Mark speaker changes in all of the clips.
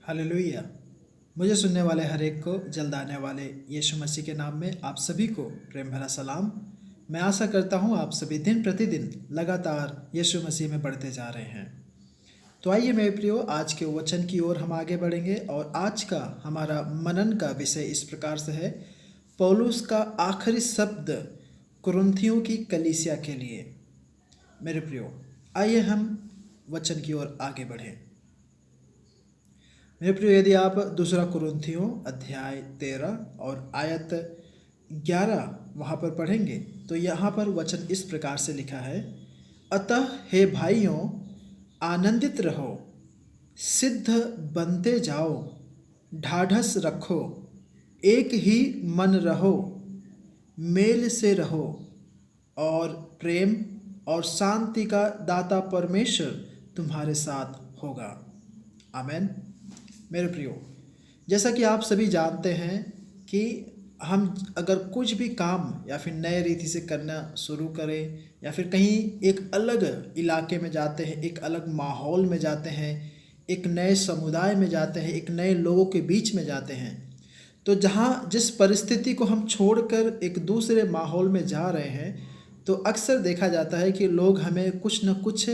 Speaker 1: Hallelujah. मुझे सुनने वाले हर एक को जल्द आने वाले यीशु मसीह के नाम में आप सभी को प्रेम भरा सलाम। मैं आशा करता हूँ आप सभी दिन प्रतिदिन लगातार यीशु मसीह में बढ़ते जा रहे हैं। तो आइए मेरे प्रियो, आज के वचन की ओर हम आगे बढ़ेंगे और आज का हमारा मनन का विषय इस प्रकार से है, पौलुस का आखिरी शब्द कुरिन्थियों की कलीसिया के लिए। मेरे प्रियो, आइए हम वचन की ओर आगे बढ़ें। मेरे प्रियो, यदि आप दूसरा कुरिन्थियों अध्याय 13 और आयत 11 वहाँ पर पढ़ेंगे तो यहाँ पर वचन इस प्रकार से लिखा है, अतः हे भाइयों, आनंदित रहो, सिद्ध बनते जाओ, ढाढ़स रखो, एक ही मन रहो, मेल से रहो और प्रेम और शांति का दाता परमेश्वर तुम्हारे साथ होगा। आमेन। मेरे प्रियो, जैसा कि आप सभी जानते हैं कि हम अगर कुछ भी काम या फिर नए रीति से करना शुरू करें या फिर कहीं एक अलग इलाके में जाते हैं, एक अलग माहौल में जाते हैं, एक नए समुदाय में जाते हैं, एक नए लोगों के बीच में जाते हैं, तो जहाँ जिस परिस्थिति को हम छोड़कर एक दूसरे माहौल में जा रहे हैं, तो अक्सर देखा जाता है कि लोग हमें कुछ न कुछ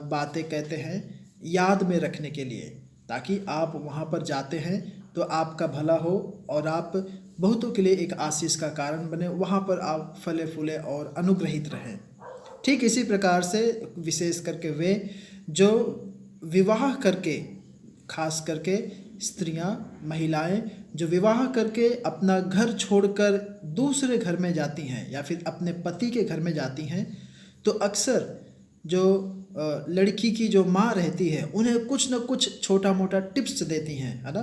Speaker 1: बातें कहते हैं याद में रखने के लिए, ताकि आप वहाँ पर जाते हैं तो आपका भला हो और आप बहुतों के लिए एक आशीष का कारण बने, वहाँ पर आप फले फूले और अनुग्रहित रहें। ठीक इसी प्रकार से विशेष करके वे जो विवाह करके, खास करके स्त्रियां, महिलाएं जो विवाह करके अपना घर छोड़कर दूसरे घर में जाती हैं या फिर अपने पति के घर में जाती हैं, तो अक्सर जो लड़की की जो माँ रहती है उन्हें कुछ न कुछ छोटा मोटा टिप्स देती हैं, है ना,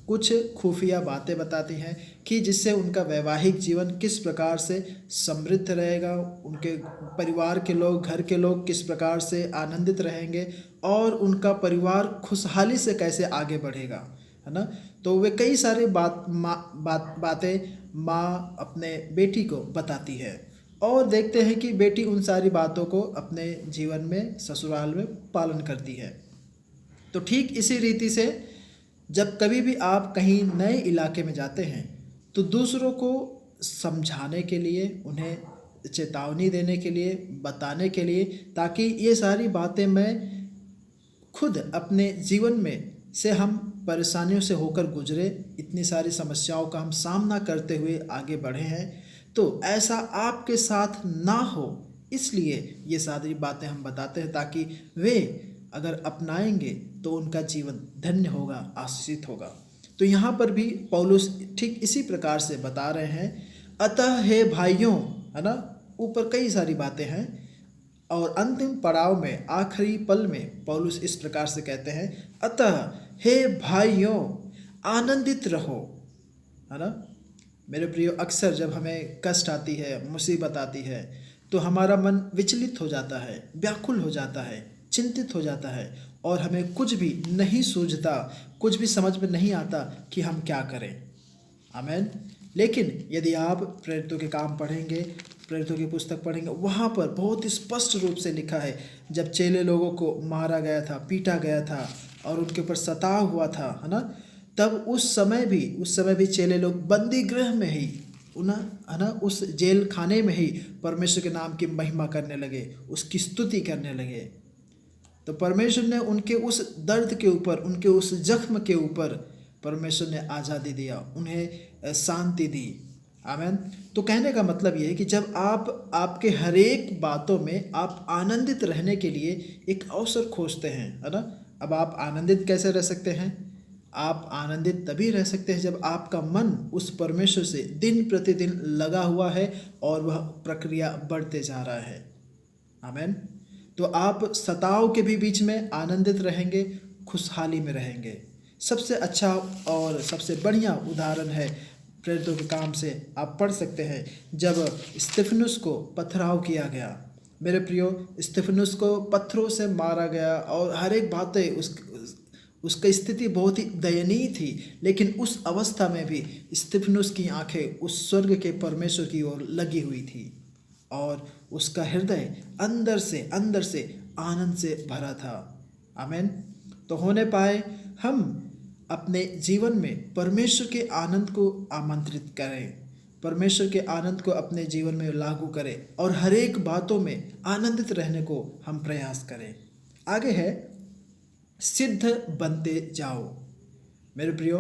Speaker 1: कुछ खुफिया बातें बताती हैं कि जिससे उनका वैवाहिक जीवन किस प्रकार से समृद्ध रहेगा, उनके परिवार के लोग, घर के लोग किस प्रकार से आनंदित रहेंगे और उनका परिवार खुशहाली से कैसे आगे बढ़ेगा, है ना। तो वे कई सारे बातें माँ अपने बेटी को बताती है और देखते हैं कि बेटी उन सारी बातों को अपने जीवन में, ससुराल में पालन करती है। तो ठीक इसी रीति से जब कभी भी आप कहीं नए इलाके में जाते हैं तो दूसरों को समझाने के लिए, उन्हें चेतावनी देने के लिए, बताने के लिए, ताकि ये सारी बातें मैं खुद अपने जीवन में से हम परेशानियों से होकर गुजरे, इतनी सारी समस्याओं का हम सामना करते हुए आगे बढ़े हैं, तो ऐसा आपके साथ ना हो, इसलिए ये सारी बातें हम बताते हैं ताकि वे अगर अपनाएंगे तो उनका जीवन धन्य होगा, आशीषित होगा। तो यहाँ पर भी पौलुस ठीक इसी प्रकार से बता रहे हैं, अतः हे भाइयों, है ना, ऊपर कई सारी बातें हैं और अंतिम पड़ाव में, आखिरी पल में पौलुस इस प्रकार से कहते हैं, अतः हे भाइयों, आनंदित रहो, है ना। मेरे प्रियो, अक्सर जब हमें कष्ट आती है, मुसीबत आती है, तो हमारा मन विचलित हो जाता है, व्याकुल हो जाता है, चिंतित हो जाता है और हमें कुछ भी नहीं सूझता, कुछ भी समझ में नहीं आता कि हम क्या करें। आमेन। लेकिन यदि आप प्रेरितों के काम पढ़ेंगे, प्रेरितों की पुस्तक पढ़ेंगे, वहाँ पर बहुत स्पष्ट रूप से लिखा है, जब चेले लोगों को मारा गया था, पीटा गया था और उनके ऊपर सताव हुआ था, है ना, तब उस समय भी चेले लोग बंदी गृह में ही, है ना, उस जेल खाने में ही परमेश्वर के नाम की महिमा करने लगे, उसकी स्तुति करने लगे। तो परमेश्वर ने उनके उस दर्द के ऊपर, उनके उस जख्म के ऊपर परमेश्वर ने आज़ादी दिया, उन्हें शांति दी। आमीन। तो कहने का मतलब ये है कि जब आप आपके हर एक बातों में आप आनंदित रहने के लिए एक अवसर खोजते हैं, है ना। अब आप आनंदित कैसे रह सकते हैं? आप आनंदित तभी रह सकते हैं जब आपका मन उस परमेश्वर से दिन प्रतिदिन लगा हुआ है और वह प्रक्रिया बढ़ते जा रहा है। आमीन। तो आप सताव के भी बीच में आनंदित रहेंगे, खुशहाली में रहेंगे। सबसे अच्छा और सबसे बढ़िया उदाहरण है, प्रेरितों के काम से आप पढ़ सकते हैं, जब स्तिफनुस को पथराव किया गया। मेरे प्रियो, स्तिफनुस को पत्थरों से मारा गया और हर एक बातें उसकी स्थिति बहुत ही दयनीय थी, लेकिन उस अवस्था में भी स्तिफनुस की आंखें उस स्वर्ग के परमेश्वर की ओर लगी हुई थी और उसका हृदय अंदर से आनंद से भरा था। आमीन। तो होने पाए हम अपने जीवन में परमेश्वर के आनंद को आमंत्रित करें, परमेश्वर के आनंद को अपने जीवन में लागू करें और हर एक बातों में आनंदित रहने को हम प्रयास करें। आगे है सिद्ध बनते जाओ। मेरे प्रियो,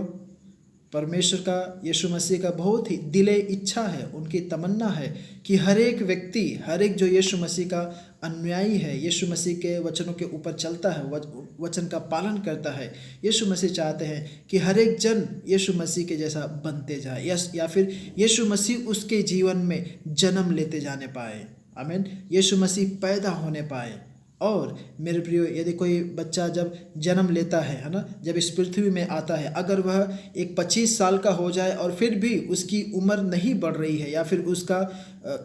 Speaker 1: परमेश्वर का, यीशु मसीह का बहुत ही दिले इच्छा है, उनकी तमन्ना है कि हर एक व्यक्ति, हर एक जो यीशु मसीह का अनुयायी है, यीशु मसीह के वचनों के ऊपर चलता है, वचन का पालन करता है, यीशु मसीह चाहते हैं कि हर एक जन यीशु मसीह के जैसा बनते जाए या फिर यीशु मसीह उसके जीवन में जन्म लेते जाने पाए। आमीन। यीशु मसीह पैदा होने पाए। और मेरे प्रियो, यदि कोई बच्चा जब जन्म लेता है ना, जब इस पृथ्वी में आता है, अगर वह एक 25 साल का हो जाए और फिर भी उसकी उम्र नहीं बढ़ रही है या फिर उसका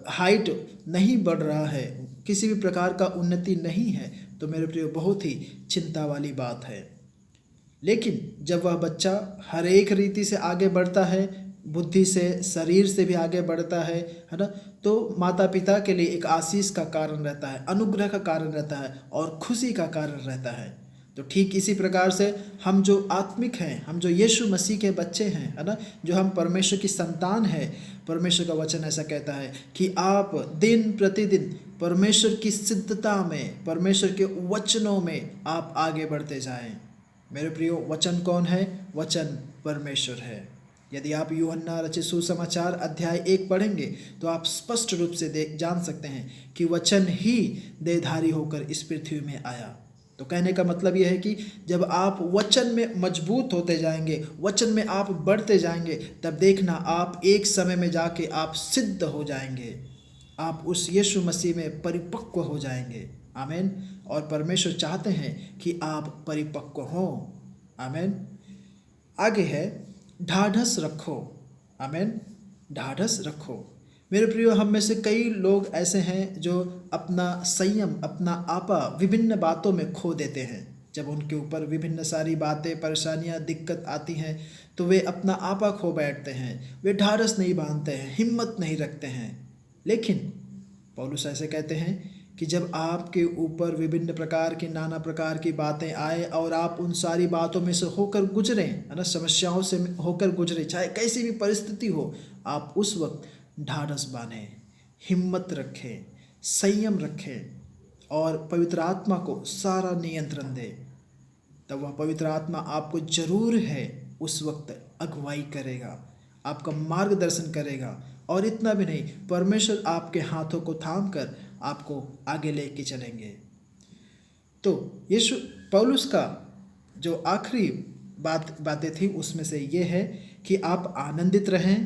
Speaker 1: हाइट नहीं बढ़ रहा है, किसी भी प्रकार का उन्नति नहीं है, तो मेरे प्रियो बहुत ही चिंता वाली बात है। लेकिन जब वह बच्चा हर एक रीति से आगे बढ़ता है, बुद्धि से, शरीर से भी आगे बढ़ता है ना, तो माता पिता के लिए एक आशीष का कारण रहता है, अनुग्रह का कारण रहता है और खुशी का कारण रहता है। तो ठीक इसी प्रकार से हम जो आत्मिक हैं, हम जो यीशु मसीह के बच्चे हैं, है ना, जो हम परमेश्वर की संतान है, परमेश्वर का वचन ऐसा कहता है कि आप दिन प्रतिदिन परमेश्वर की सिद्धता में, परमेश्वर के वचनों में आप आगे बढ़ते जाएं। मेरे प्रियो, वचन कौन है? वचन परमेश्वर है। यदि आप यूहन्ना रचित सुसमाचार अध्याय 1 पढ़ेंगे तो आप स्पष्ट रूप से जान सकते हैं कि वचन ही देहधारी होकर इस पृथ्वी में आया। तो कहने का मतलब यह है कि जब आप वचन में मजबूत होते जाएंगे, वचन में आप बढ़ते जाएंगे, तब देखना आप एक समय में जाके आप सिद्ध हो जाएंगे, आप उस यीशु मसीह में परिपक्व हो जाएंगे। आमीन। और परमेश्वर चाहते हैं कि आप परिपक्व हों। आमीन। आगे है ढाढ़स रखो। आमीन। ढाढ़स रखो। मेरे प्रियो, हम में से कई लोग ऐसे हैं जो अपना संयम, अपना आपा विभिन्न बातों में खो देते हैं। जब उनके ऊपर विभिन्न सारी बातें, परेशानियां, दिक्कत आती हैं तो वे अपना आपा खो बैठते हैं, वे ढाढ़स नहीं बांधते हैं, हिम्मत नहीं रखते हैं। लेकिन पौलुस ऐसे कहते हैं कि जब आपके ऊपर विभिन्न प्रकार की, नाना प्रकार की बातें आए और आप उन सारी बातों में से होकर गुजरें, है ना, समस्याओं से होकर गुजरें, चाहे कैसी भी परिस्थिति हो, आप उस वक्त ढाढ़स बांधें, हिम्मत रखें, संयम रखें और पवित्र आत्मा को सारा नियंत्रण दें। तब वह पवित्र आत्मा आपको जरूर है उस वक्त अगुवाई करेगा, आपका मार्गदर्शन करेगा। और इतना भी नहीं, परमेश्वर आपके हाथों को थाम कर आपको आगे लेके चलेंगे। तो यीशु पौलुस का जो आखिरी बातें थी उसमें से ये है कि आप आनंदित रहें,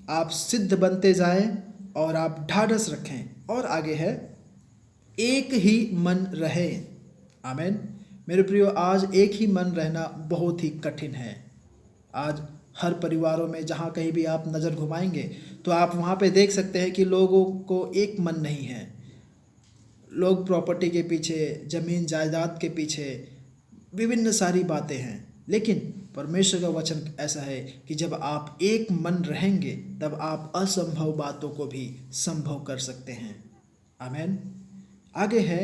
Speaker 1: आप सिद्ध बनते जाएं और आप ढाढ़स रखें। और आगे है एक ही मन रहे। आमीन। मेरे प्रियो, आज एक ही मन रहना बहुत ही कठिन है। आज हर परिवारों में जहाँ कहीं भी आप नज़र घुमाएंगे तो आप वहाँ पे देख सकते हैं कि लोगों को एक मन नहीं है। लोग प्रॉपर्टी के पीछे, ज़मीन जायदाद के पीछे विभिन्न सारी बातें हैं। लेकिन परमेश्वर का वचन ऐसा है कि जब आप एक मन रहेंगे तब आप असंभव बातों को भी संभव कर सकते हैं। आमीन। आगे है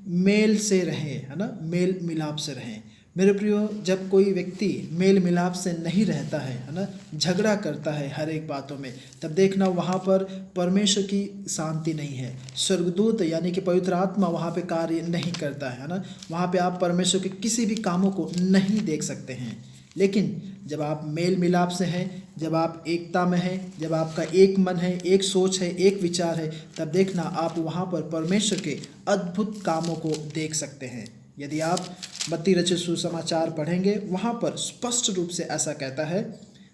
Speaker 1: मेल से रहें, है ना, मेल मिलाप से रहें। मेरे प्रियो, जब कोई व्यक्ति मेल मिलाप से नहीं रहता है ना, झगड़ा करता है हर एक बातों में, तब देखना वहाँ पर परमेश्वर की शांति नहीं है। स्वर्गदूत यानी कि पवित्र आत्मा वहाँ पे कार्य नहीं करता है ना, वहाँ पे आप परमेश्वर के किसी भी कामों को नहीं देख सकते हैं। लेकिन जब आप मेल मिलाप से हैं, जब आप एकता में हैं, जब आपका एक मन है, एक सोच है, एक विचार है, तब देखना आप वहाँ पर परमेश्वर के अद्भुत कामों को देख सकते हैं। यदि आप मत्ती रचित सुसमाचार पढ़ेंगे, वहाँ पर स्पष्ट रूप से ऐसा कहता है,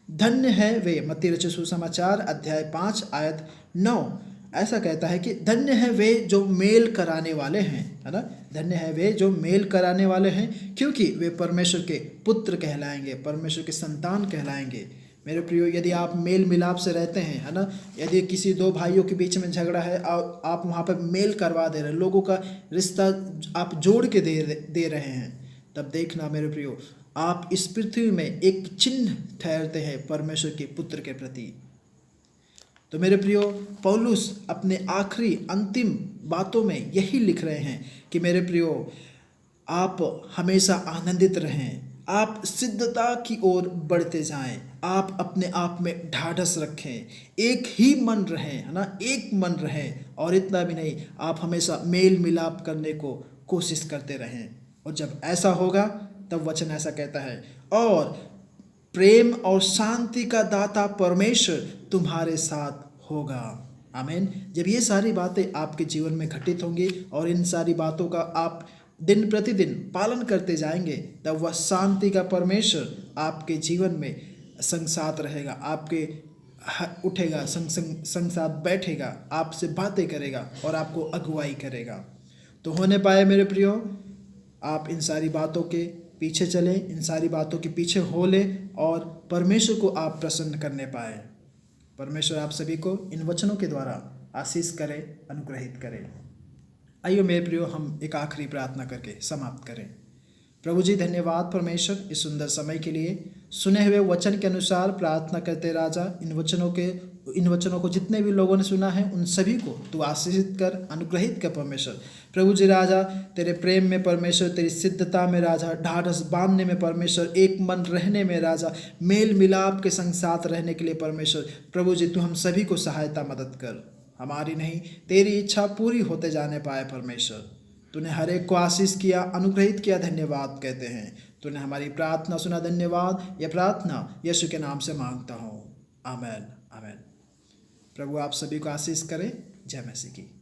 Speaker 1: धन्य है वे, मत्ती रचित सुसमाचार अध्याय 5 आयत 9 ऐसा कहता है कि धन्य है वे जो मेल कराने वाले हैं, है ना, धन्य है वे जो मेल कराने वाले हैं, क्योंकि वे परमेश्वर के पुत्र कहलाएंगे, परमेश्वर के संतान कहलाएंगे। मेरे प्रियो, यदि आप मेल मिलाप से रहते हैं, है ना, यदि किसी दो भाइयों के बीच में झगड़ा है और आप वहाँ पर मेल करवा दे रहे हैं, लोगों का रिश्ता आप जोड़ के दे रहे हैं, तब देखना मेरे प्रियो, आप इस पृथ्वी में एक चिन्ह ठहरते हैं परमेश्वर के पुत्र के प्रति। तो मेरे प्रियो, पौलुस अपने आखिरी अंतिम बातों में यही लिख रहे हैं कि मेरे प्रियो, आप हमेशा आनंदित रहें, आप सिद्धता की ओर बढ़ते जाएं। आप अपने आप में ढाढ़स रखें, एक ही मन रहें, है ना, एक मन रहें। और इतना भी नहीं, आप हमेशा मेल मिलाप करने को कोशिश करते रहें। और जब ऐसा होगा तब वचन ऐसा कहता है, और प्रेम और शांति का दाता परमेश्वर तुम्हारे साथ होगा। आमीन। जब ये सारी बातें आपके जीवन में घटित होंगी और इन सारी बातों का आप दिन प्रतिदिन पालन करते जाएंगे, तब वह शांति का परमेश्वर आपके जीवन में संग साथ रहेगा, आपके उठेगा, संग साथ बैठेगा, आपसे बातें करेगा और आपको अगुवाई करेगा। तो होने पाए मेरे प्रियो, आप इन सारी बातों के पीछे चलें, इन सारी बातों के पीछे हो लें और परमेश्वर को आप प्रसन्न करने पाए। परमेश्वर आप सभी को इन वचनों के द्वारा आशीष करे, अनुग्रहित करे। आइए मेरे प्रियो, हम एक आखिरी प्रार्थना करके समाप्त करें। प्रभु जी धन्यवाद परमेश्वर, इस सुंदर समय के लिए। सुने हुए वचन के अनुसार प्रार्थना करते राजा, इन वचनों को जितने भी लोगों ने सुना है उन सभी को तू आशीषित कर, अनुग्रहित कर परमेश्वर। प्रभु जी राजा, तेरे प्रेम में परमेश्वर, तेरी सिद्धता में राजा, ढाढ़स बांधने में परमेश्वर, एक मन रहने में राजा, मेल मिलाप के संग साथ रहने के लिए परमेश्वर, प्रभु जी तू हम सभी को सहायता मदद कर। हमारी नहीं, तेरी इच्छा पूरी होते जाने पाए परमेश्वर। तूने हर एक को आशीष किया, अनुग्रहित किया, धन्यवाद कहते हैं। तूने हमारी प्रार्थना सुना, धन्यवाद। यह प्रार्थना यीशु के नाम से मांगता हूँ, आमीन आमीन। प्रभु आप सभी को आशीष करे। जय मसीह की।